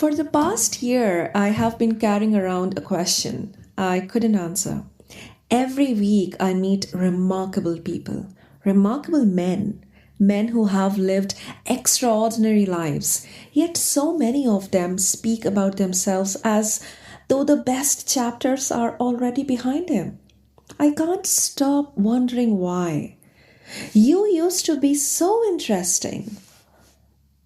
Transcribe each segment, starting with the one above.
For the past year, I have been carrying around a question I couldn't answer. Every week, I meet remarkable people, remarkable men, men who have lived extraordinary lives. Yet, so many of them speak about themselves as though the best chapters are already behind him. I can't stop wondering why. You used to be so interesting.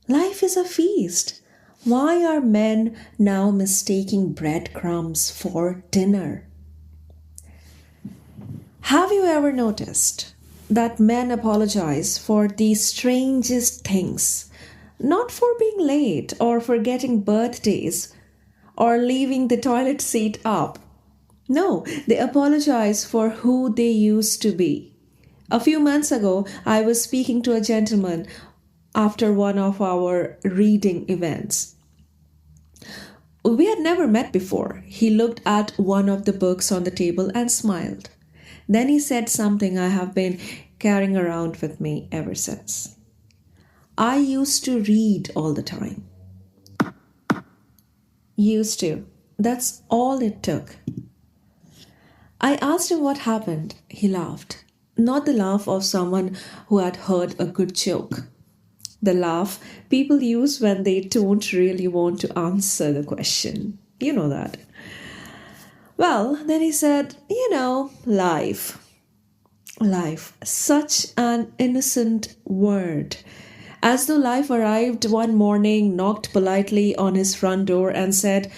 Life is a feast. Why are men now mistaking breadcrumbs for dinner? Have you ever noticed that men apologize for the strangest things? Not for being late or forgetting birthdays or leaving the toilet seat up. No, they apologize for who they used to be. A few months ago, I was speaking to a gentleman after one of our reading events. We had never met before. He looked at one of the books on the table and smiled. Then he said something I have been carrying around with me ever since. I used to read all the time. Used to. That's all it took. I asked him what happened. He laughed. Not the laugh of someone who had heard a good joke. The laugh people use when they don't really want to answer the question. You know that. Well, then he said, life. Life. Such an innocent word. As though life arrived one morning, knocked politely on his front door and said,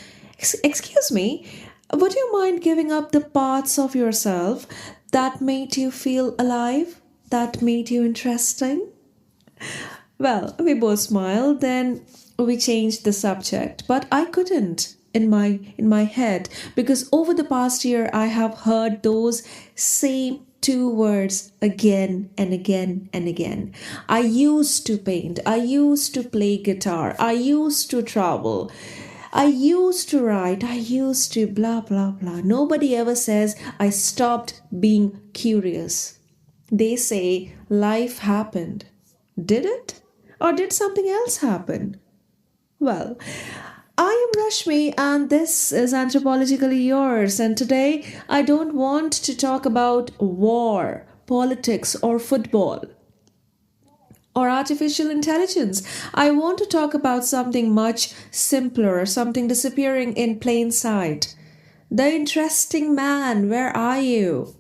"Excuse me, would you mind giving up the parts of yourself that made you feel alive? That made you interesting?" Well, we both smiled, then we changed the subject, but I couldn't in my head because over the past year I have heard those same two words again and again and again. I used to paint, I used to play guitar, I used to travel, I used to write, I used to blah blah blah. Nobody ever says I stopped being curious. They say life happened. Did it? Or did something else happen? Well, I am Rashmi and this is Anthropologically Yours. And today I don't want to talk about war, politics, or football or artificial intelligence. I want to talk about something much simpler, something disappearing in plain sight. The interesting man, where are you?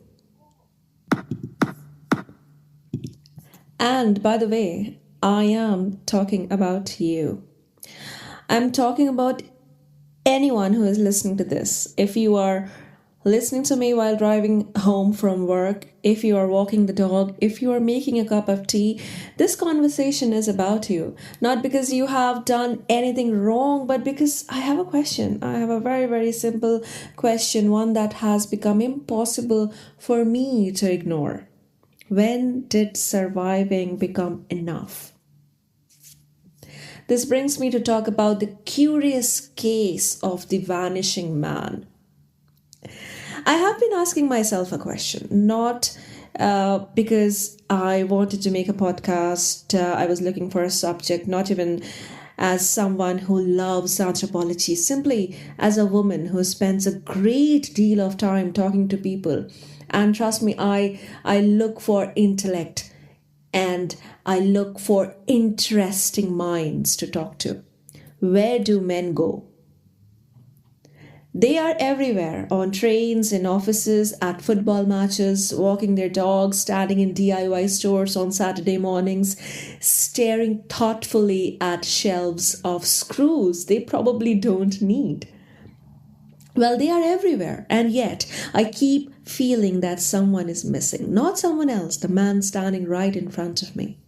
And by the way, I am talking about you. I'm talking about anyone who is listening to this. If you are listening to me while driving home from work, if you are walking the dog, if you are making a cup of tea, this conversation is about you. Not because you have done anything wrong, but because I have a question. I have a very, very simple question, one that has become impossible for me to ignore. When did surviving become enough? This brings me to talk about the curious case of the vanishing man. I have been asking myself a question, not because I wanted to make a podcast, I was looking for a subject, not even as someone who loves anthropology, simply as a woman who spends a great deal of time talking to people. And trust me, I look for intellect and I look for interesting minds to talk to. Where do men go? They are everywhere, on trains, in offices, at football matches, walking their dogs, standing in DIY stores on Saturday mornings, staring thoughtfully at shelves of screws they probably don't need. Well, they are everywhere, and yet I keep feeling that someone is missing. Not someone else, the man standing right in front of me.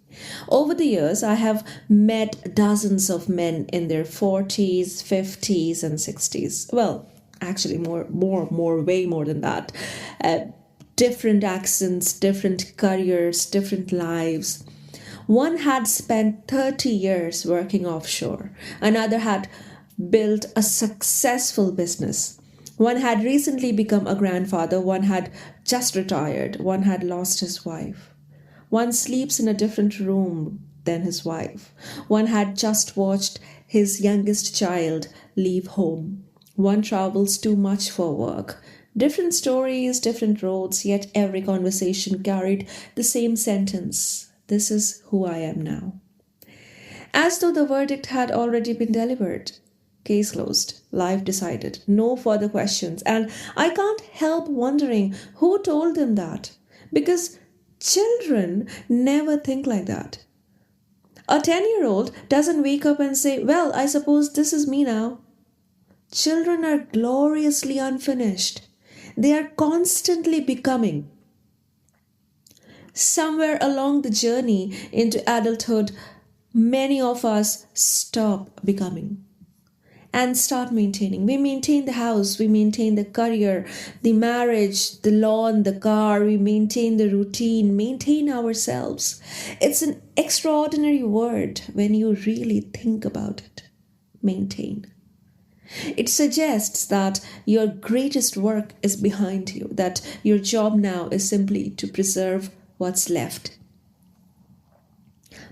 Over the years, I have met dozens of men in their 40s, 50s, and 60s. Well, actually, way more than that. Different accents, different careers, different lives. One had spent 30 years working offshore. Another had built a successful business. One had recently become a grandfather. One had just retired. One had lost his wife. One sleeps in a different room then his wife. One had just watched his youngest child leave home. One travels too much for work. Different stories, different roads, yet every conversation carried the same sentence: "This is who I am now." As though the verdict had already been delivered. Case closed. Life decided. No further questions. And I can't help wondering who told them that. Because children never think like that. A 10-year-old doesn't wake up and say, "Well, I suppose this is me now." Children are gloriously unfinished. They are constantly becoming. Somewhere along the journey into adulthood, many of us stop becoming and start maintaining. We maintain the house, we maintain the career, the marriage, the lawn, the car, we maintain the routine, maintain ourselves. It's an extraordinary word when you really think about it. Maintain. It suggests that your greatest work is behind you, that your job now is simply to preserve what's left.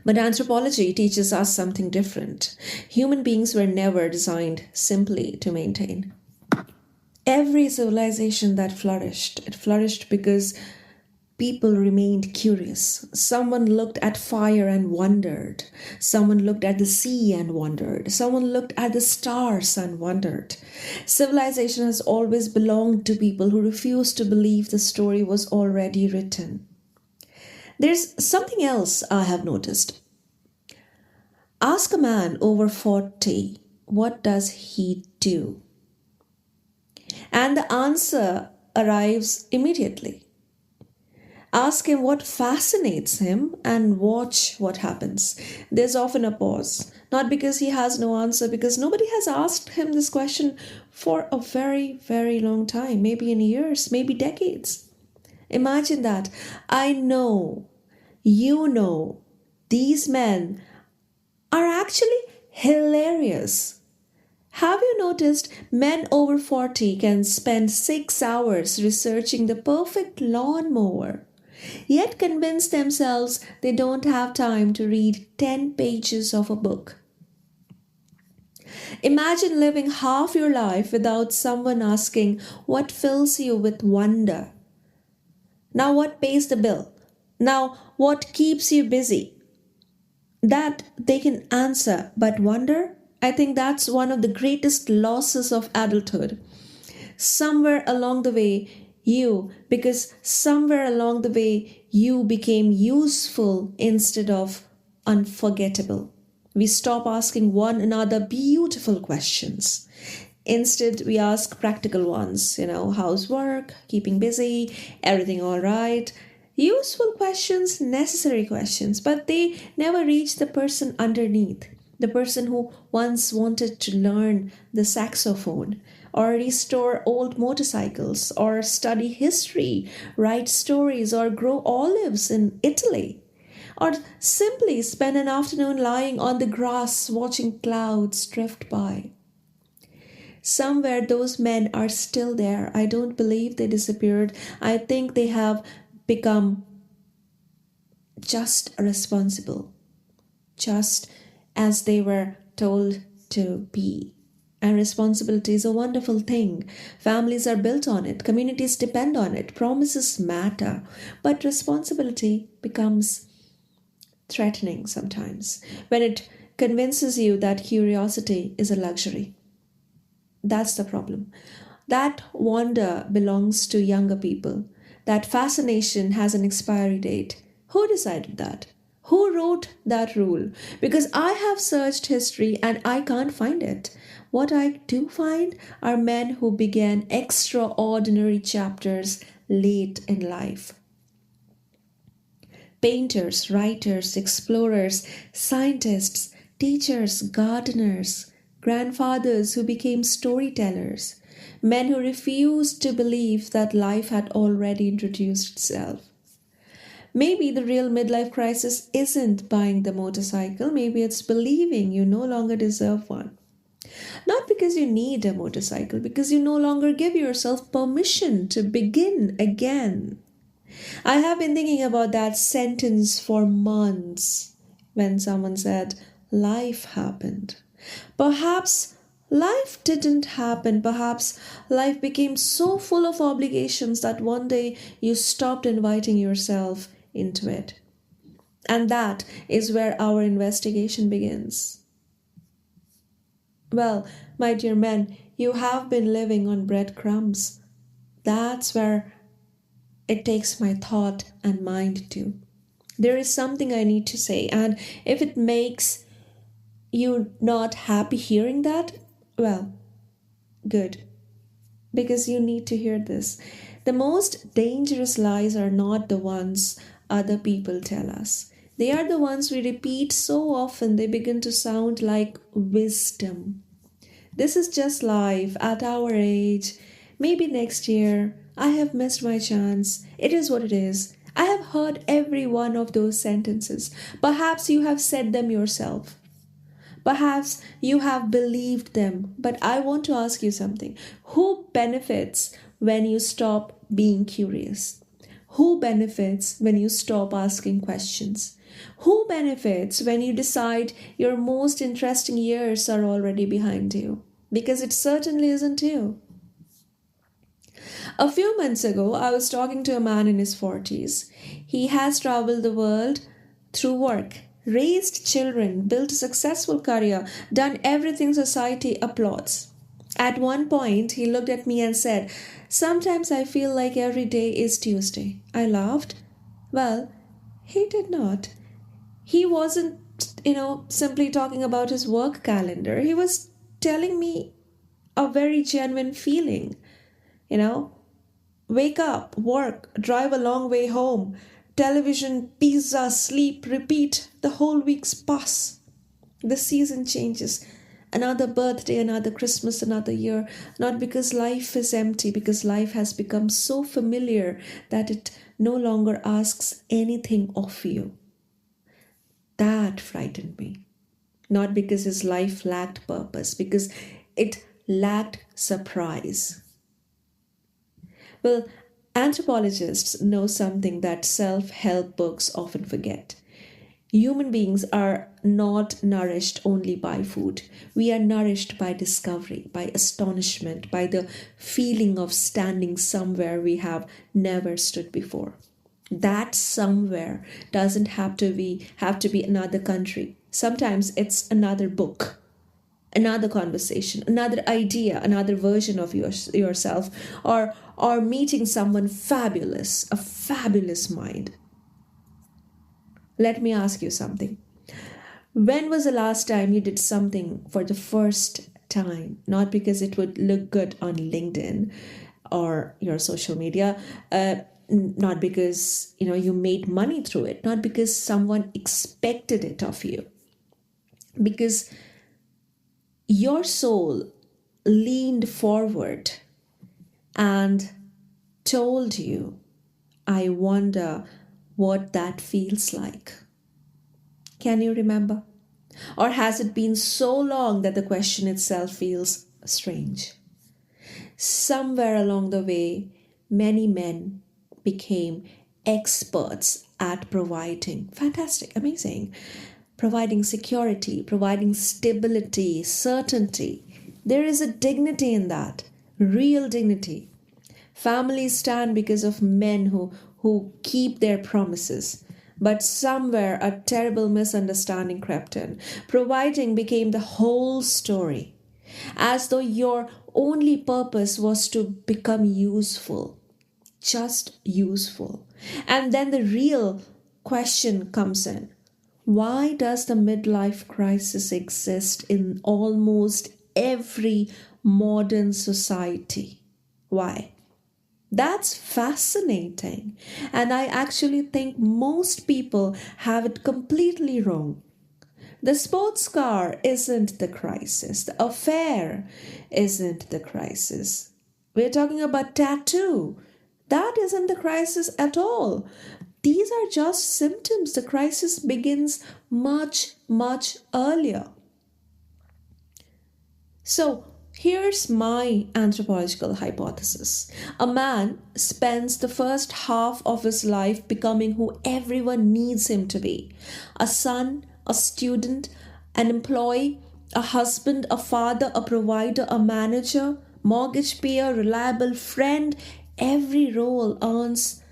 But anthropology teaches us something different. Human beings were never designed simply to maintain. Every civilization that flourished, it flourished because people remained curious. Someone looked at fire and wondered. Someone looked at the sea and wondered. Someone looked at the stars and wondered. Civilization has always belonged to people who refused to believe the story was already written. There's something else I have noticed. Ask a man over 40, what does he do? And the answer arrives immediately. Ask him what fascinates him and watch what happens. There's often a pause, not because he has no answer, because nobody has asked him this question for a very, very long time, maybe in years, maybe decades. Imagine that. I know, you know, these men are actually hilarious. Have you noticed men over 40 can spend 6 hours researching the perfect lawnmower, yet convince themselves they don't have time to read 10 pages of a book? Imagine living half your life without someone asking what fills you with wonder. Now, what pays the bill? Now, what keeps you busy? That they can answer, but wonder? I think that's one of the greatest losses of adulthood. Somewhere along the way, somewhere along the way, you became useful instead of unforgettable. We stop asking one another beautiful questions. Instead, we ask practical ones, how's work, keeping busy, everything all right? Useful questions, necessary questions, but they never reach the person underneath, the person who once wanted to learn the saxophone, or restore old motorcycles, or study history, write stories, or grow olives in Italy, or simply spend an afternoon lying on the grass watching clouds drift by. Somewhere those men are still there. I don't believe they disappeared. I think they have become just responsible, just as they were told to be. And responsibility is a wonderful thing. Families are built on it, communities depend on it, promises matter. But responsibility becomes threatening sometimes when it convinces you that curiosity is a luxury. That's the problem. That wonder belongs to younger people. That fascination has an expiry date. Who decided that? Who wrote that rule? Because I have searched history and I can't find it. What I do find are men who began extraordinary chapters late in life. Painters, writers, explorers, scientists, teachers, gardeners, grandfathers who became storytellers, men who refused to believe that life had already introduced itself. Maybe the real midlife crisis isn't buying the motorcycle, maybe it's believing you no longer deserve one. Not because you need a motorcycle, because you no longer give yourself permission to begin again. I have been thinking about that sentence for months. when someone said, life happened. Perhaps life didn't happen. Perhaps life became so full of obligations that one day you stopped inviting yourself into it. And that is where our investigation begins. Well, my dear men, you have been living on breadcrumbs. That's where it takes my thought and mind to. There is something I need to say, and if it makes you not happy hearing that, well, good, because you need to hear this. The most dangerous lies are not the ones other people tell us. They are the ones we repeat so often they begin to sound like wisdom. This is just life at our age. Maybe next year. I have missed my chance. It is what it is. I have heard every one of those sentences. Perhaps you have said them yourself. Perhaps you have believed them. But I want to ask you something. Who benefits when you stop being curious? Who benefits when you stop asking questions? Who benefits when you decide your most interesting years are already behind you? Because it certainly isn't you. A few months ago, I was talking to a man in his 40s. He has traveled the world through work, raised children, built a successful career, done everything society applauds. At one point, he looked at me and said, sometimes I feel like every day is Tuesday. I laughed. Well, he did not. He wasn't, simply talking about his work calendar. He was telling me a very genuine feeling. You know, wake up, work, drive a long way home, television, pizza, sleep, repeat, the whole week's pass. The season changes. Another birthday, another Christmas, another year. Not because life is empty, because life has become so familiar that it no longer asks anything of you. That frightened me. Not because his life lacked purpose, because it lacked surprise. Well, anthropologists know something that self-help books often forget. Human beings are not nourished only by food. We are nourished by discovery, by astonishment, by the feeling of standing somewhere we have never stood before. That somewhere doesn't have to be another country. Sometimes it's another book, another conversation, another idea, another version of yourself, or meeting someone fabulous, a fabulous mind. Let me ask you something. When was the last time you did something for the first time? Not because it would look good on LinkedIn or your social media, not because you made money through it, not because someone expected it of you, because your soul leaned forward and told you, I wonder what that feels like. Can you remember? Or has it been so long that the question itself feels strange? Somewhere along the way, many men became experts at providing, fantastic, amazing, providing security, providing stability, certainty. There is a dignity in that, real dignity. Families stand because of men who keep their promises. But somewhere a terrible misunderstanding crept in. Providing became the whole story, as though your only purpose was to become useful, just useful. And then the real question comes in. Why does the midlife crisis exist in almost every modern society? Why? That's fascinating. And I actually think most people have it completely wrong. The sports car isn't the crisis. The affair isn't the crisis. We're talking about tattoo. That isn't the crisis at all. These are just symptoms. The crisis begins much, much earlier. So, here's my anthropological hypothesis. A man spends the first half of his life becoming who everyone needs him to be: a son, a student, an employee, a husband, a father, a provider, a manager, mortgage payer, reliable friend. Every role earns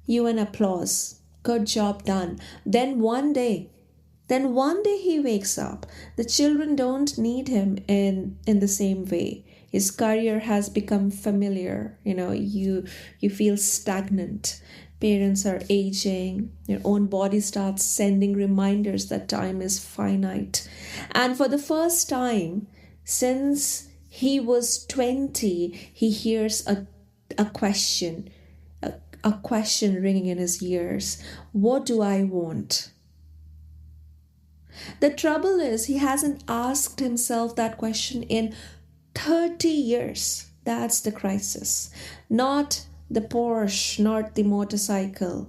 you an applause. Good job done. Then one day he wakes up. The children don't need him in the same way. His career has become familiar. You feel stagnant. Parents are aging. Your own body starts sending reminders that time is finite. And for the first time since he was 20, he hears a question, a question ringing in his ears. What do I want? The trouble is, he hasn't asked himself that question in 30 years. That's the crisis. Not the Porsche, not the motorcycle.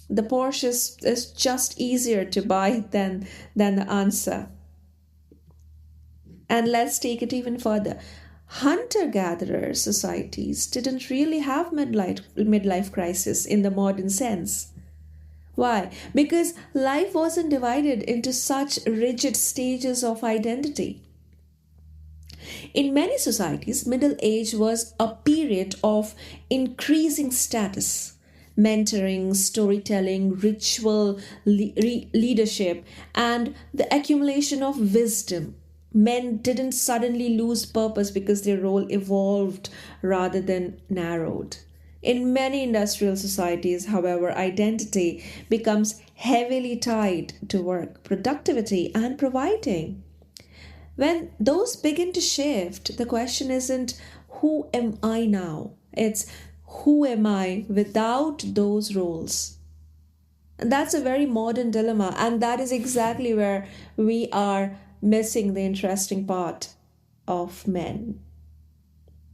The Porsche is just easier to buy than the answer. And let's take it even further. Hunter gatherer societies didn't really have midlife crisis in the modern sense. Why? Because life wasn't divided into such rigid stages of identity. In many societies, middle age was a period of increasing status, mentoring, storytelling, ritual leadership, and the accumulation of wisdom. Men didn't suddenly lose purpose because their role evolved rather than narrowed. In many industrial societies, however, identity becomes heavily tied to work, productivity, and providing. When those begin to shift, the question isn't who am I now? It's who am I without those roles? And that's a very modern dilemma, and that is exactly where we are missing the interesting part of men.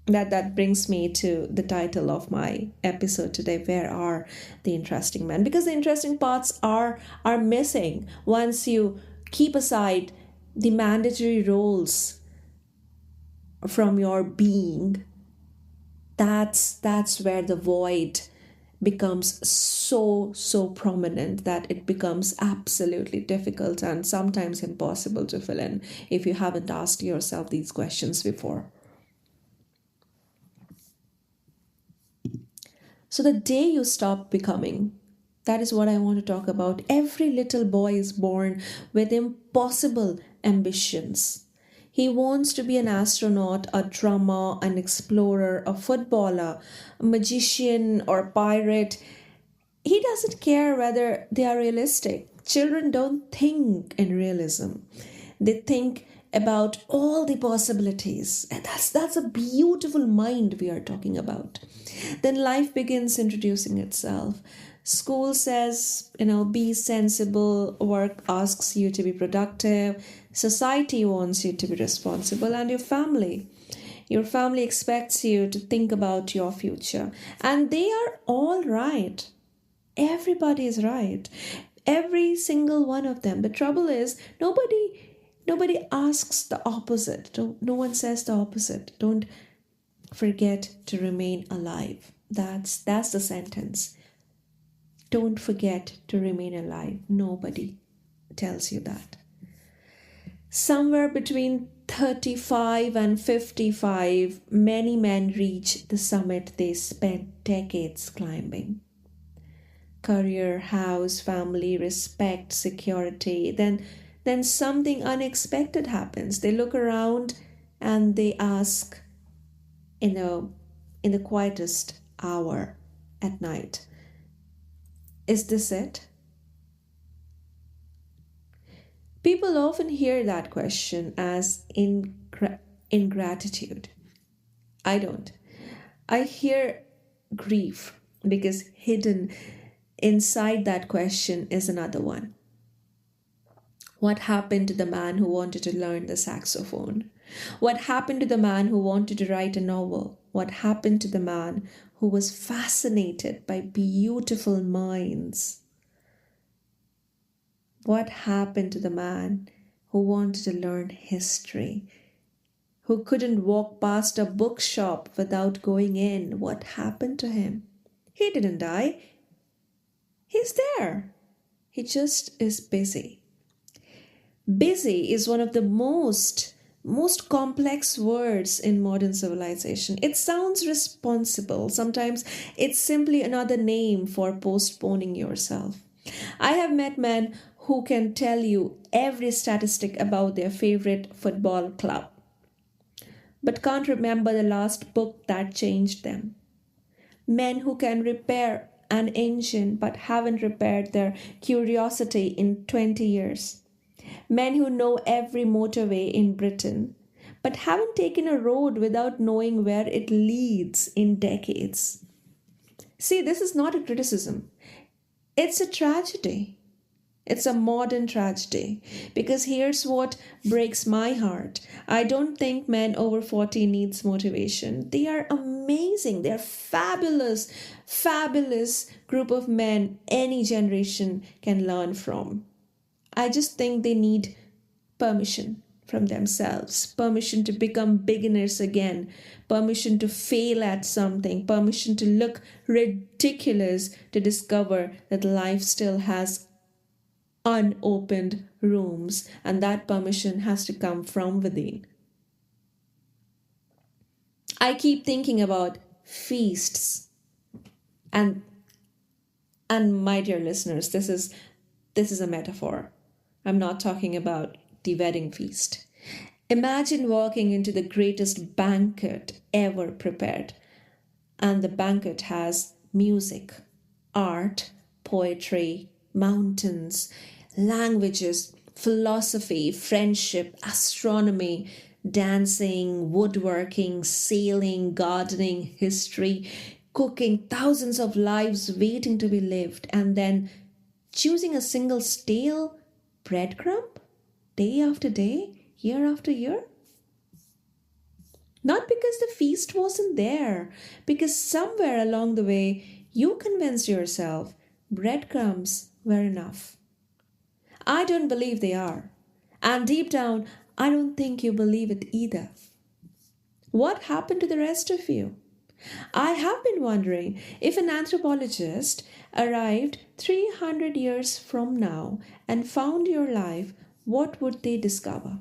That brings me to the title of my episode today. Where are the interesting men? Because the interesting parts are missing once you keep aside the mandatory roles from your being. That's where the void becomes so prominent that it becomes absolutely difficult and sometimes impossible to fill in if you haven't asked yourself these questions before. So, the day you stop becoming, that is what I want to talk about. Every little boy is born with impossible ambitions. He wants to be an astronaut, a drummer, an explorer, a footballer, a magician, or a pirate. He doesn't care whether they are realistic. Children don't think in realism. They think about all the possibilities. And that's a beautiful mind we are talking about. Then life begins introducing itself. School says, be sensible. Work asks you to be productive. Society wants you to be responsible. And your family. Your family expects you to think about your future. And they are all right. Everybody is right. Every single one of them. The trouble is, nobody asks the opposite. No one says the opposite. Don't forget to remain alive. That's the sentence. Don't forget to remain alive. Nobody tells you that. Somewhere between 35 and 55, many men reach the summit they spent decades climbing. Career, house, family, respect, security. Then something unexpected happens. They look around and they ask in the quietest hour at night, is this it? People often hear that question as ingratitude. I don't. I hear grief because hidden inside that question is another one. What happened to the man who wanted to learn the saxophone? What happened to the man who wanted to write a novel? What happened to the man who was fascinated by beautiful minds? What happened to the man who wanted to learn history? Who couldn't walk past a bookshop without going in? What happened to him? He didn't die. He's there. He just is busy. Busy is one of the most complex words in modern civilization. It sounds responsible. Sometimes it's simply another name for postponing yourself. I have met men who can tell you every statistic about their favorite football club, but can't remember the last book that changed them. Men who can repair an engine but haven't repaired their curiosity in 20 years. Men who know every motorway in Britain but haven't taken a road without knowing where it leads in decades. See, this is not a criticism, it's a tragedy. It's a modern tragedy. Because here's what breaks my heart. I don't think men over 40 needs motivation. They are amazing. They're fabulous, fabulous group of men any generation can learn from. I just think they need permission from themselves, permission to become beginners again, permission to fail at something, permission to look ridiculous to discover that life still has unopened rooms, and that permission has to come from within. I keep thinking about feasts, and my dear listeners, this is a metaphor. I'm not talking about the wedding feast. Imagine walking into the greatest banquet ever prepared, and the banquet has music, art, poetry, mountains, languages, philosophy, friendship, astronomy, dancing, woodworking, sailing, gardening, history, cooking, thousands of lives waiting to be lived, and then choosing a single stale breadcrumb day after day, year after year? Not because the feast wasn't there, because somewhere along the way you convinced yourself breadcrumbs were enough. I don't believe they are. And deep down, I don't think you believe it either. What happened to the rest of you? I have been wondering if an anthropologist arrived 300 years from now and found your life, what would they discover?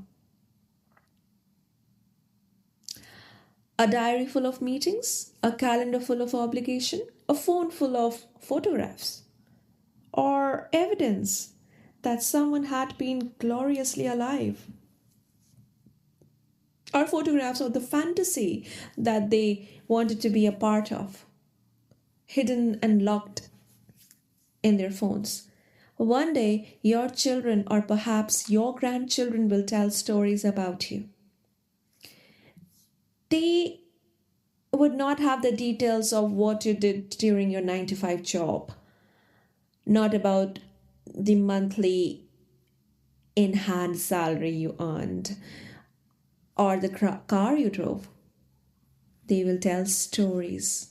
A diary full of meetings, a calendar full of obligation, a phone full of photographs, or evidence that someone had been gloriously alive, or photographs of the fantasy that they wanted to be a part of, hidden and locked in their phones. One day, your children or perhaps your grandchildren will tell stories about you. They would not have the details of what you did during your 9 to 5 job, not about the monthly in hand salary you earned or the car you drove. They will tell stories,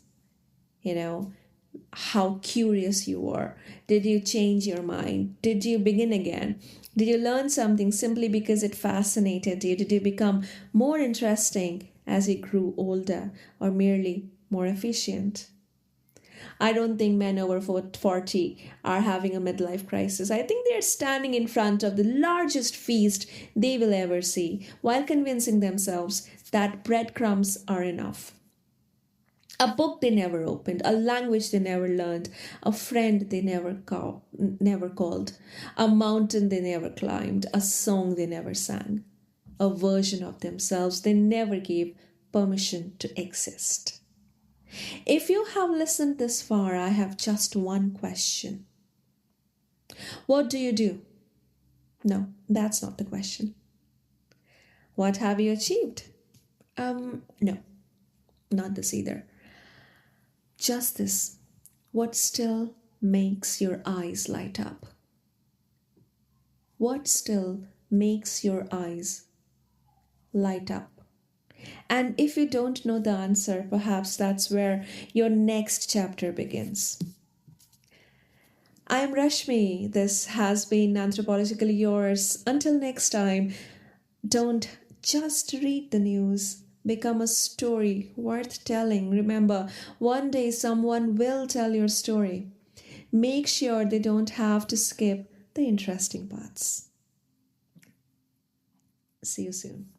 how curious you were. Did you change your mind? Did you begin again? Did you learn something simply because it fascinated you? Did you become more interesting as you grew older or merely more efficient? I don't think men over 40 are having a midlife crisis. I think they're standing in front of the largest feast they will ever see while convincing themselves that breadcrumbs are enough. A book they never opened, a language they never learned, a friend they never called, a mountain they never climbed, a song they never sang, a version of themselves they never gave permission to exist. If you have listened this far, I have just one question. What do you do? No, that's not the question. What have you achieved? No, not this either. Just this. What still makes your eyes light up? What still makes your eyes light up? And if you don't know the answer, perhaps that's where your next chapter begins. I am Rashmi. This has been Anthropologically Yours. Until next time, don't just read the news. Become a story worth telling. Remember, one day someone will tell your story. Make sure they don't have to skip the interesting parts. See you soon.